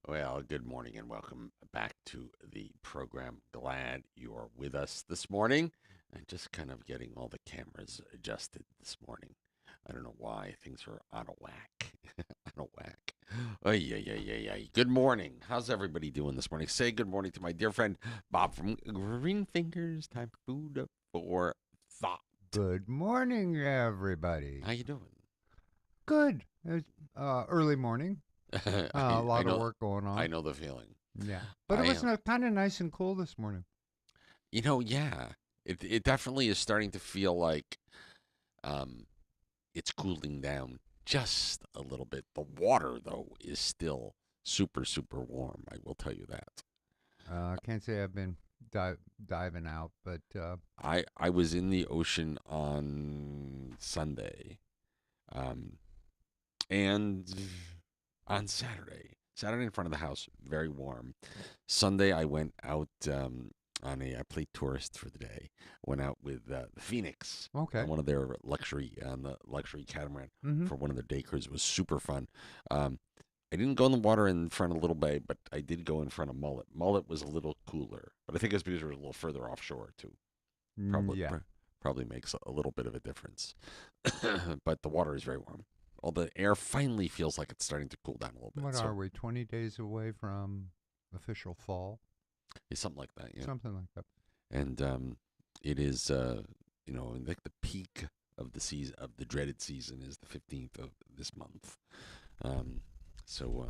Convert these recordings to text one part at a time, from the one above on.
Well, good morning and welcome back to the program. Glad you are with us this morning. And just kind of getting all the cameras adjusted this morning. I don't know why things are out of whack. Out of whack. Oh, yeah, yeah, yeah, yeah. Good morning. How's everybody doing this morning? Say good morning to my dear friend Bob from Greenfingers. Time for food for thought. Good morning, everybody. How you doing? Good. It's early morning. A I lot of know, work going I on. know the feeling. Yeah, but it I was am. kind of nice and cool this morning. Yeah, it definitely is starting to feel like um, it's cooling down just a little bit. The water, though, is still super, super warm. I will tell you that. I can't say I've been diving out, but I was in the ocean on Sunday, um, and on Saturday in front of the house, very warm. Sunday, I went out I played tourist for the day. Went out with the Phoenix on okay. one of their on the luxury catamaran Mm-hmm. for one of their day cruises. It was super fun. Um, I didn't go in the water in front of Little Bay, but I did go in front of Mullet. Mullet was a little cooler, but I think it's because it was a little further offshore too. Probably Yeah. probably makes a little bit of a difference. But the water is very warm. All the air finally feels like it's starting to cool down a little bit. What So are we? 20 days away from official fall, it's something like that, yeah. something like that. And it is like the peak of the season of the dreaded season is the 15th of this month. Um, so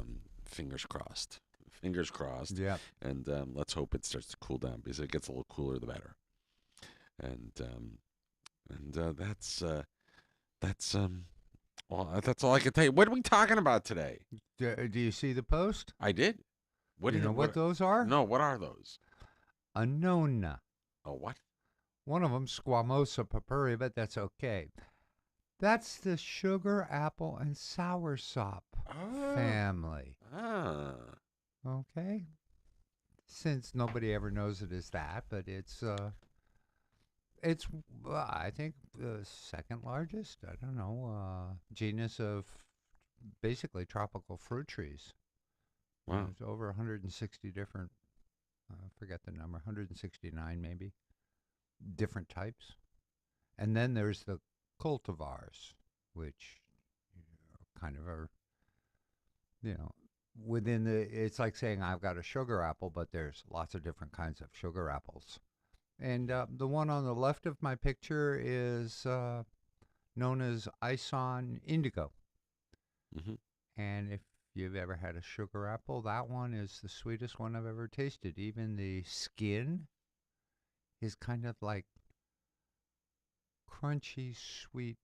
fingers crossed, fingers crossed, Yeah. and let's hope it starts to cool down because if it gets a little cooler, the better. And that's well, that's all I can tell you. What are we talking about today? Do you see the post? I did. What You is know it? what What? those are? No, what are those? Annona. Oh, what? One of them, Squamosa papuri, but that's okay. That's the sugar apple and soursop Ah, family. ah. Okay? Since nobody ever knows it as that, but it's I think the second largest, I don't know, genus of basically tropical fruit trees. Wow. There's over 160 different, I forget the number, 169 maybe, different types. And then there's the cultivars, which kind of are, you know, within the, it's like saying I've got a sugar apple, but there's lots of different kinds of sugar apples. And the one on the left of my picture is known as Ison Indigo. Hmm. And if you've ever had a sugar apple, that one is the sweetest one I've ever tasted. Even the skin is kind of like crunchy, sweet,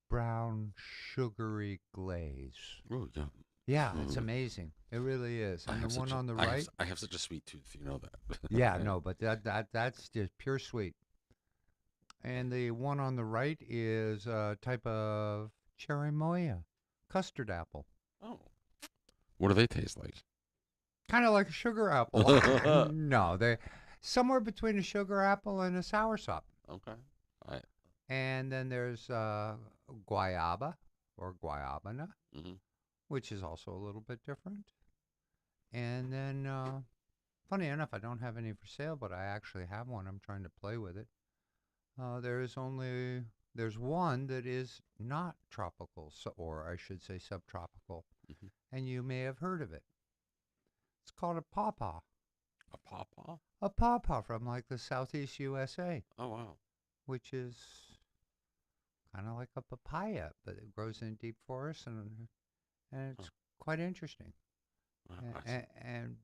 brown, sugary glaze. Oh, yeah. Yeah, it's amazing. It really is. And the one on the right, I have such a sweet tooth. You know yeah, that. no, but that's just pure sweet. And the one on the right is a type of cherry moya, custard apple. Oh, what do they taste like? Kind of like a sugar apple. No, they somewhere between a sugar apple and a soursop. Okay. I. And then there's guayaba or guayabana, Hmm. which is also a little bit different. And then, funny enough, I don't have any for sale, but I actually have one. I'm trying to play with it. There's one that is not tropical, so, or I should say subtropical, Hmm. and you may have heard of it. It's called a pawpaw. A pawpaw? A pawpaw from like the southeast USA, Oh wow. which is kind of like a papaya, but it grows in deep forests and Huh. it's quite interesting. Wow, And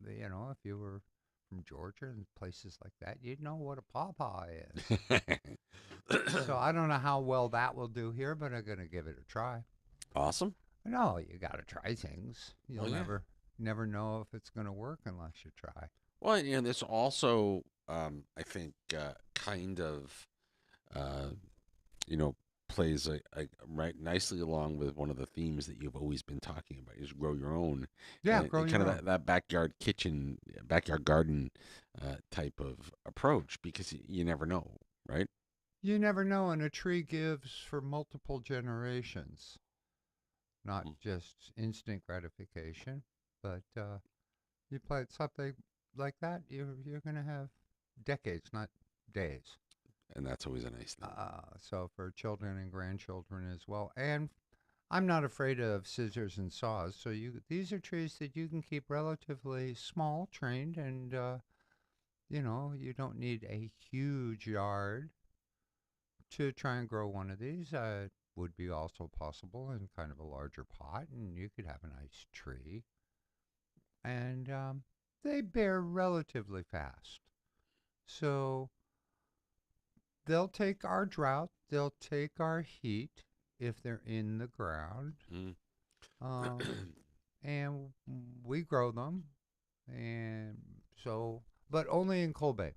you know, if you were from Georgia and places like that, you'd know what a pawpaw is. So I don't know how well that will do here, but I'm gonna give it a try. Awesome. No, you gotta try things. Well, You'll yeah. never know if it's gonna work unless you try. Well, and it's also, I think, kind of, uh, you know, plays right nicely along with one of the themes that you've always been talking about is grow your own, Yeah, grow and kind your of own. that backyard kitchen, backyard garden type of approach because you never know, right? You never know, and a tree gives for multiple generations, not Mm. just instant gratification, But you plant something like that, you're going to have decades, not days. And that's always a nice thing. So for children and grandchildren as well. And I'm not afraid of scissors and saws. So these are trees that you can keep relatively small, trained, and you don't need a huge yard to try and grow one of these. Would be also possible in kind of a larger pot, and you could have a nice tree. And they bear relatively fast. So they'll take our drought, they'll take our heat if they're in the ground, Mm. um, and we grow them. And so, but only in Cold Bay.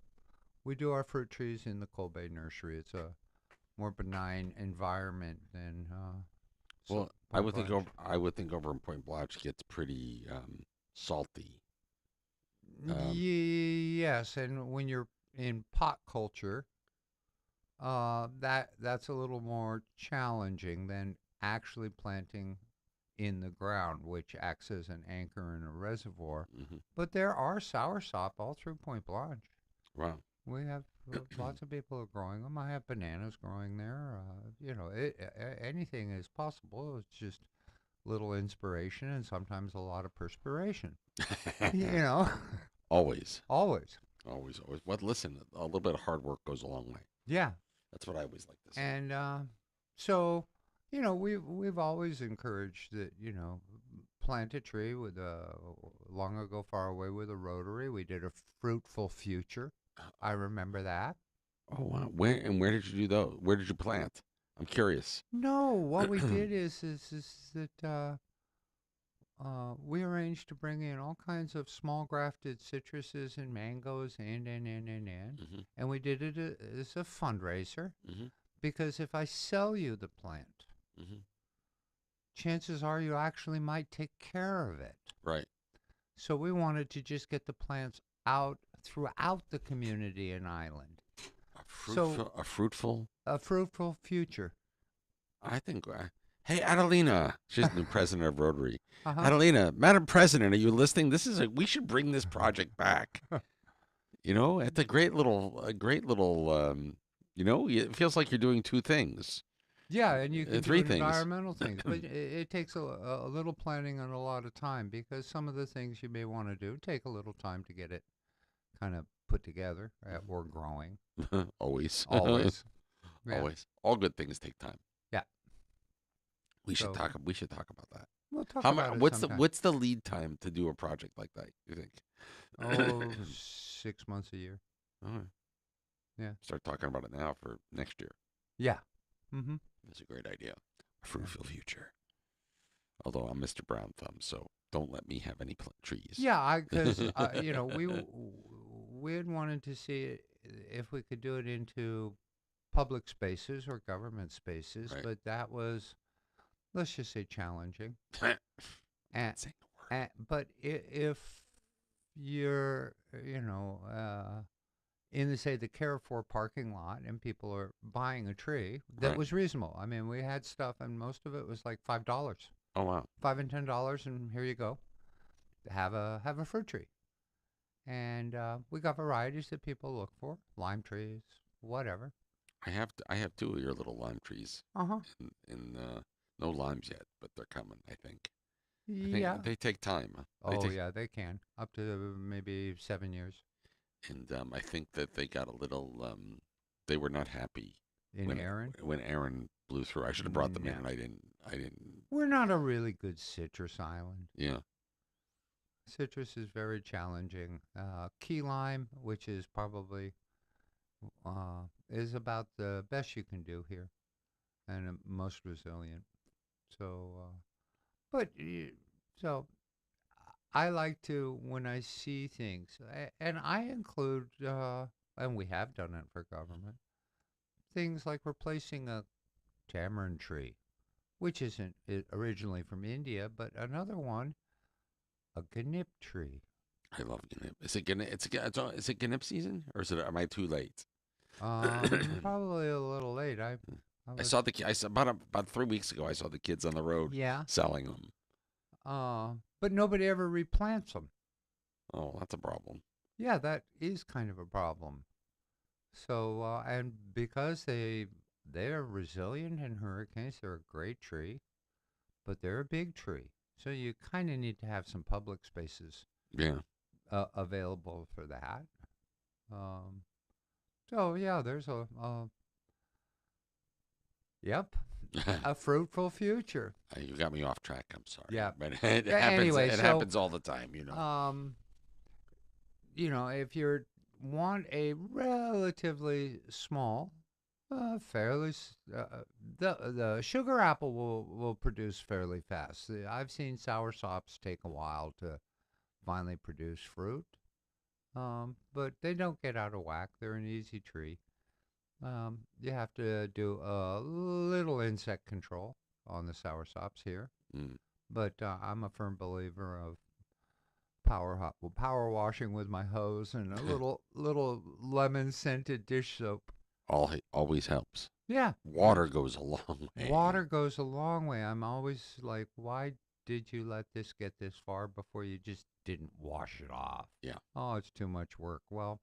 We do our fruit trees in the Cold Bay nursery. It's a more benign environment than Well, I Point would think Blanche. over in Point Blanche gets pretty salty. Um, Yes, and when you're in pot culture, that's a little more challenging than actually planting in the ground, which acts as an anchor in a reservoir. mhm. But there are soursop all through Point Blanche. Wow. We have lots of people are growing them. I have bananas growing there. Anything is possible. It's just little inspiration and sometimes a lot of perspiration. you know, Always, always. always, always. Well, listen, a little bit of hard work goes a long way. Yeah, That's what I always like to say. and so we've always encouraged that plant a tree with a long ago far away with a rotary. We did a fruitful future. I remember that. Oh wow. Where did you do those? Where did you plant? I'm curious. No, what we did is that we arranged to bring in all kinds of small grafted citruses and mangoes Hmm. and we did it as a fundraiser Hmm. because if I sell you the plant, Hmm. chances are you actually might take care of it. Right. So we wanted to just get the plants out throughout the community and island. So A fruitful. a fruitful future. I think. Hey, Adelina, she's the president of Rotary. Uh-huh. Adelina, Madam President, are you listening? We should bring this project back. It's a great little. It feels like you're doing two things, Yeah, and you can do three things. environmental things, but it takes a little planning and a lot of time because some of the things you may want to do take a little time to get it kind of put together or growing. Always, Always. Yeah. always. All good things take time. Yeah. We should So talk. We should talk about that. we'll talk How much? about it What's the sometime. what's the lead time to do a project like that? You Oh, think? 6 months a year. All right. Yeah. Start talking about it now for next year. Yeah. Mm-hmm. That's a great idea. A Yeah. fruitful future. Although I'm Mr. Brown Thumb, so don't let me have any trees. Yeah, because we had wanted to see if we could do it into public spaces or government spaces, Right. but that was, let's just say, challenging. Can't And, say the word. but if you're, in the say the Carrefour parking lot and people are buying a tree, that Right. was reasonable. I mean, we had stuff, and most of it was like $5, Oh wow. $5 and $10, and here you go, have a fruit tree. And we got varieties that people look for, lime trees, whatever. I have two of your little lime trees, Uh huh. and no limes yet, but they're coming. I think. I Yeah. think they take time. They Oh take, yeah, they can up to maybe 7 years and I think that they got a little. They were not happy in Aaron. when Aaron blew through. I should have brought them in, No, and I didn't. I didn't. we're not a really good citrus island. Yeah. Citrus is very challenging. Key lime, which is probably is about the best you can do here, and most resilient. So, but so I like to when I see things, and I include, and we have done it for government, things like replacing a tamarind tree, which isn't originally from India, but another one, a ganip tree. I love Ganip. Is it Ganip? Is it Ganip season, or is it? Am I too late? Probably a little late. I I was saw the. I saw about 3 weeks ago. I saw the kids on the road yeah. selling them. but nobody ever replants them. Oh, that's a problem. Yeah, that is kind of a problem. So, and because they're resilient in hurricanes, they're a great tree, but they're a big tree. So you kind of need to have some public spaces Yeah. available for that. Um, so yeah, there's yep, a fruitful future. You got me off track. I'm sorry, Yeah. but it happens. Anyway, It so happens all the time, you know. um, if you want a relatively small, fairly, the sugar apple will produce fairly fast. I've seen sour sops take a while to finally produce fruit, but they don't get out of whack. They're an easy tree. You have to do a little insect control on the sour sops here, Mm. but I'm a firm believer of power washing with my hose and a little lemon scented dish soap. Always helps. Yeah, Water goes a long way. water goes a long way. I'm always like, why did you let this get this far before you just didn't wash it off? Yeah. Oh, it's too much work. Well,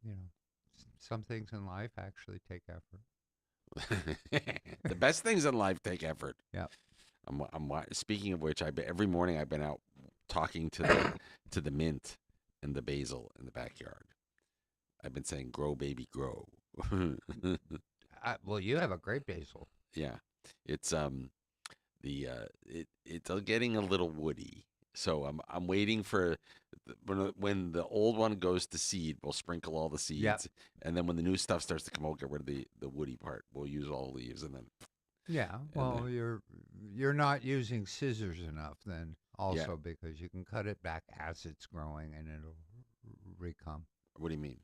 you know, some things in life actually take effort. The best things in life take effort. Yeah. Speaking of which, every morning I've been out talking to the to the mint and the basil in the backyard. I've been saying, "Grow, baby, grow." Well, you have a great basil. Yeah, it's it's getting a little woody, so I'm waiting for when the old one goes to seed, we'll sprinkle all the Yep. seeds, and then when the new stuff starts to come out, get rid of the woody part. We'll use all leaves, and then Yeah. and Well, you're not using scissors enough then, yeah. also because you can cut it back as it's growing and it'll recome. What do you mean?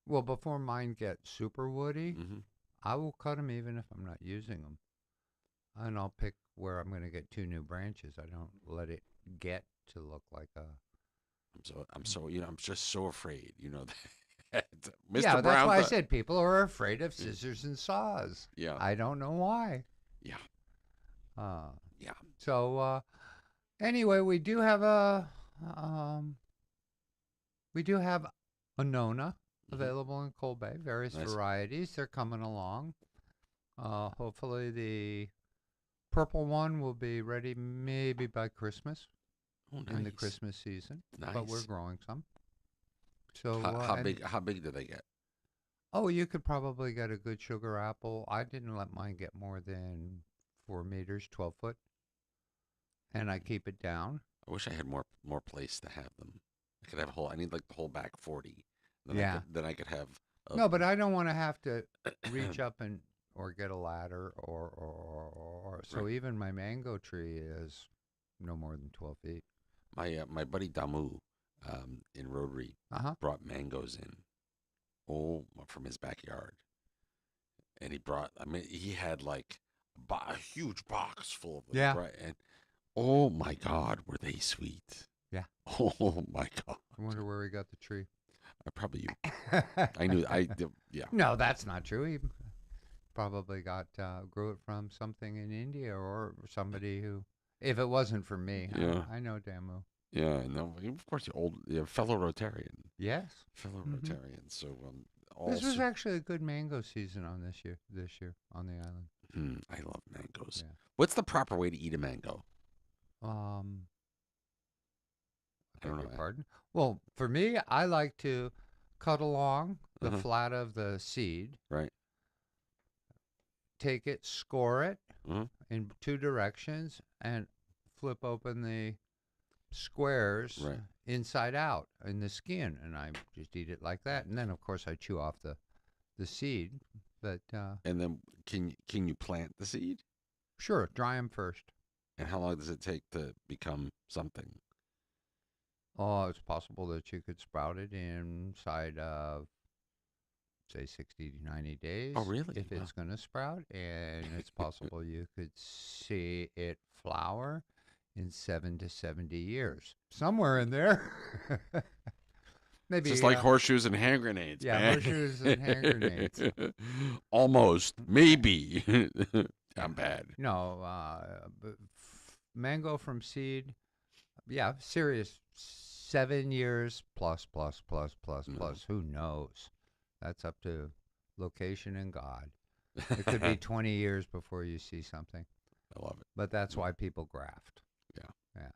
Well, before mine get super woody, Hmm. I will cut them even if I'm not using them. And I'll pick where I'm going to get two new branches. I don't let it get to look like a. I'm just so afraid, that Yeah, Mr. that's Brown why I thought, said people are afraid of scissors and saws. yeah, I don't know why. yeah, Uh, yeah. so anyway, um, we do have a Nona Hmm. available in Cold Bay, various Nice. varieties. They're coming along. Hopefully the purple one will be ready maybe by Christmas Oh, in the nice, Christmas season, but we're nice. growing some. So How and big? How big do they get? oh, you could probably get a good sugar apple. I didn't let mine get more than 4 meters, 12 foot, and I keep it down. I wish I had more place to have them. I could have a whole. I need like the whole back 40. Yeah. Then I could have. A, No, but I don't want to have to reach up and or get a ladder or so right. even my mango tree is no more than 12 feet. My buddy Damu, in Rotary, Uh-huh. brought mangoes in. Oh, from his backyard, and he brought. I mean, he had like a huge box full of them. Yeah. Right, and oh my God, were they sweet? Yeah. Oh my God, I wonder where he got the tree. I probably you. I knew. Yeah. No, that's not true. He probably grew it from something in India or somebody who if it wasn't for me, Yeah. I know Damu. Yeah, no, of course, the old fellow Rotarian, Yes. fellow Hmm. Rotarian. So, This was also, actually a good mango season on this year on the island. I love mangoes. Yeah. What's the proper way to eat a mango? Um I beg don't your know. pardon. Well, for me, I like to cut along the Uh-huh. flat of the seed, Right. take it, score it Uh-huh. in two directions, and flip open the squares Right. inside out in the skin, and I just eat it like that. And then, of course, I chew off the seed. But And then can you plant the seed? sure, dry them first. And how long does it take to become something? Oh, it's possible that you could sprout it inside of say 60 to 90 days Oh, really? if Wow. it's going to sprout, and it's possible you could see it flower in 7 to 70 years, somewhere in there. It's Maybe just like horseshoes and hand grenades, yeah, man. horseshoes and hand grenades. Almost, maybe. I'm bad. No, mango from seed. Yeah, serious. 7 years plus, plus, plus, plus, No. plus. Who knows? That's up to location and God. It could be 20 years before you see something, I love it. but that's Mm, why people graft. yeah. Yeah.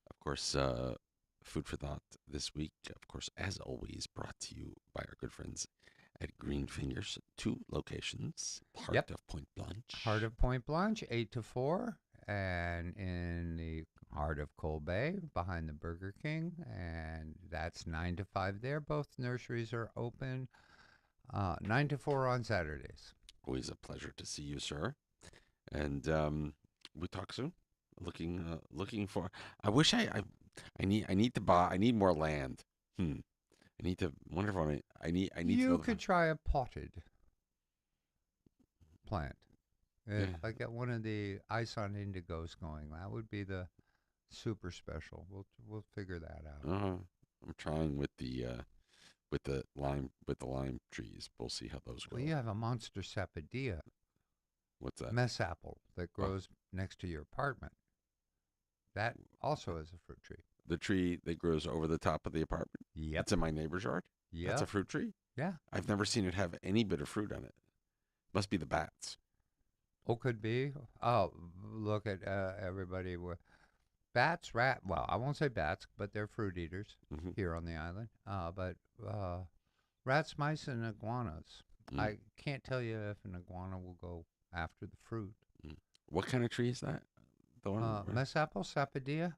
Of course, food for thought this week, of course, as always, brought to you by our good friends at Greenfingers, two locations, Yep. heart of Point Heart Blanche. of Point Blanche, 8 to 4, and in the heart of Coal Bay, behind the Burger King, and that's 9 to 5 there. Both nurseries are open 9 to 4 on Saturdays. Always a pleasure to see you, sir. And we talk soon. Looking for. I wish I need to buy. I need more land. Hmm. I need to wonder if I need to know You the. could try a potted plant. Yeah. If I get one of the ice on indigos going, that would be the super special. We'll figure that out. I'm trying with the lime trees. We'll see how those Well, go. you have a monster sapodilla What's that? mess apple that Oh, grows next to your apartment. That also is a fruit tree. the tree that grows over the top of the apartment. Yep. It's in my neighbor's yard. That's a Yep. fruit tree. Yeah. I've never seen it have any bit of fruit on it. Must be the bats. Oh, could be. Oh, look at everybody with bats, rat. Well, I won't say bats, but they're fruit eaters Hmm. here on the island. But rats, mice, and iguanas. Mm, I can't tell you if an iguana will go after the fruit. mm. What kind of tree is that? The one? Mess apple, sapodilla.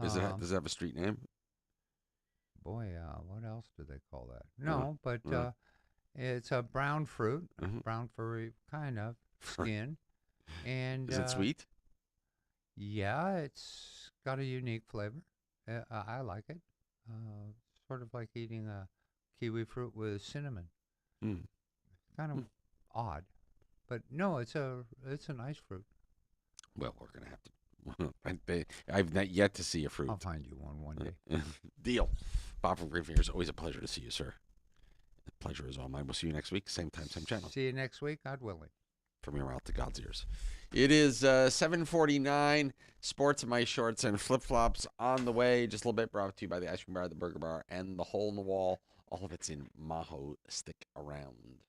Is it? Um, Does it have a street name? boy, what else do they call that? Uh, No, but uh, it's a brown fruit, mhm. brown furry kind of skin, and Is it sweet? yeah, it's got a unique flavor. I like it. Sort of like eating a kiwi fruit with cinnamon. Mm, Kind of mm. odd, but no, it's a nice fruit. Well, we're gonna have to. I've not yet to see a I'll fruit. find you one day. Deal. Bob from Greenfingers. Always a pleasure to see you, sir. The pleasure is all mine. We'll see you next week, same time, same channel. See you next week, God willing. From your mouth to God's ears. It is 7:49. Sports in my shorts and flip flops on the way. Just a little bit brought to you by the ice cream bar, the burger bar, and the hole in the wall. All of it's in Maho. Stick around.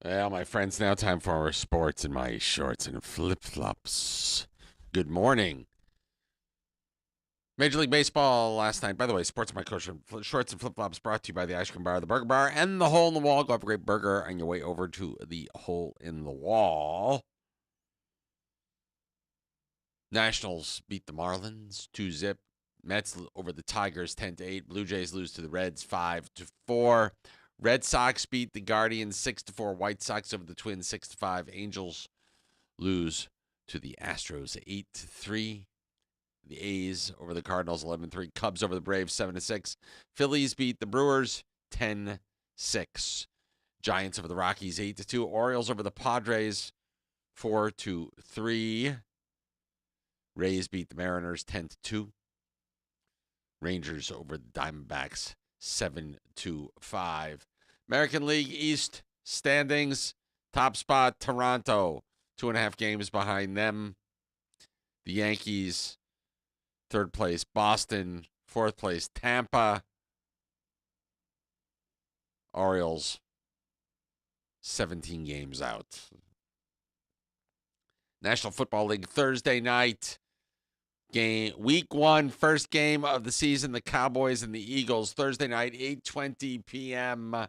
Well, my friends, now time for our sports in my shorts and flip flops. Good morning. Major League Baseball last night. By the way, Sports in My Coach Shorts and Flip Flops brought to you by the Ice Cream Bar, the Burger Bar, and the Hole in the Wall. Go have a great burger on your way over to the Hole in the Wall. Nationals beat the Marlins 2-0. Mets over the Tigers 10-8. Blue Jays lose to the Reds 5-4. Red Sox beat the Guardians 6-4. White Sox over the Twins 6-5. Angels lose to the Astros 8-3. The A's over the Cardinals 11-3. Cubs over the Braves 7-6. Phillies beat the Brewers 10-6. Giants over the Rockies 8-2. Orioles over the Padres 4-3. Rays beat the Mariners 10-2. Rangers over the Diamondbacks 7-5. American League East standings. Top spot Toronto, 2.5 games behind them. The Yankees, third place Boston, fourth place Tampa. Orioles, 17 games out. National Football League Thursday night game, week 1, first game of the season, the Cowboys and the Eagles. Thursday night, 8:20 p.m.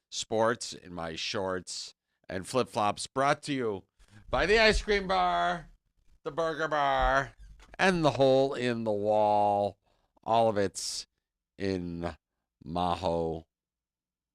Sports in my shorts and flip flops, brought to you by the Ice Cream Bar, the Burger Bar, and the Hole in the Wall. All of it's in Maho,